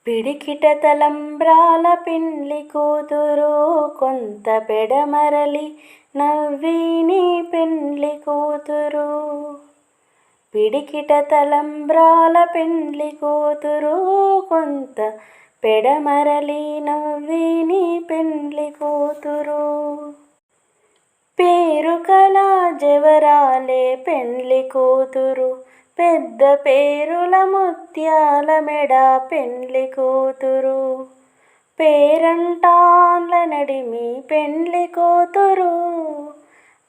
పిడికిట తలంబ్రాల పెండ్లి కూతురు కొంత పెడమరలి నవ్విని పెండ్లి కూతురు. పిడికిట తలంబ్రాల పెండ్లి కూతురు కొంత పెడమరలి నవ్విని పెండ్లి కూతురు. పేరు కల జవరాలే పెండ్లి కూతురు, పెద్ద పేరుల ముత్యాల మెడ పెండ్లి కూతురు. పేరంటాన్ల నడిమి పెండ్లి కూతురు,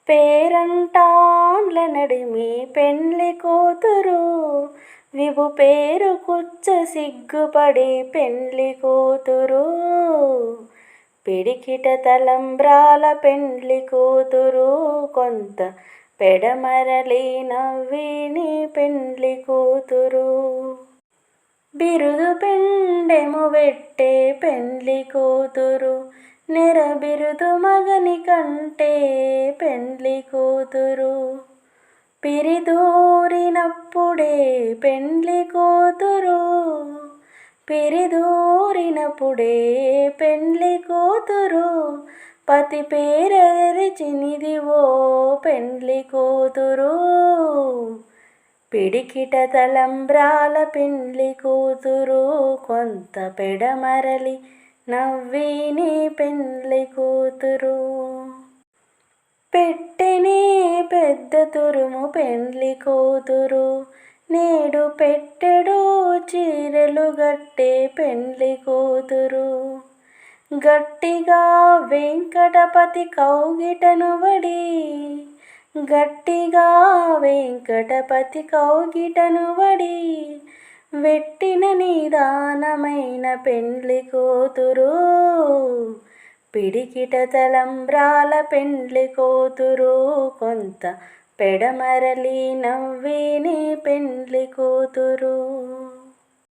పేరంటాన్ల నడిమి పెండ్లి కూతురు. విభు పేరు కుచ్చ సిగ్గుపడి పెండ్లి కూతురు. పిడికిట తలంబ్రాల పెండ్లి కూతురు కొంత పెడమరలి నవ్విని పెండ్లి కూతురు. బిరుదు పెండెము వెట్టే పెండ్లి కూతురు, నెర బిరుదు మగని కంటే పెండ్లి కూతురు. పిరిదూరినప్పుడే పెండ్లి కూతురు, పిరిదూరినప్పుడే పెండ్లి కూతురు. పతి పేరెరిచినిదివో పెండ్లి కూతురు. పిడికిట తలంబ్రాల పెండ్లి కూతురు కొంత పెడమరలి నవ్విని పెండ్లి కూతురు. పెట్టెనే పెద్ద తురుము పెండ్లి కూతురు, నేడు పెట్టెడు చీరలు గట్టే పెండ్లి కూతురు. గట్టిగా వెంకటపతి కౌగిటను వడి, గట్టిగా వెంకటపతి కౌగిటను వడి. వెట్టిన నిదానమైన పెండ్లి కూతురు. పిడికిట తలంబ్రాల పెండ్లి కూతురు కొంత పెడమరలి నవ్విని పెండ్లి కూతురు.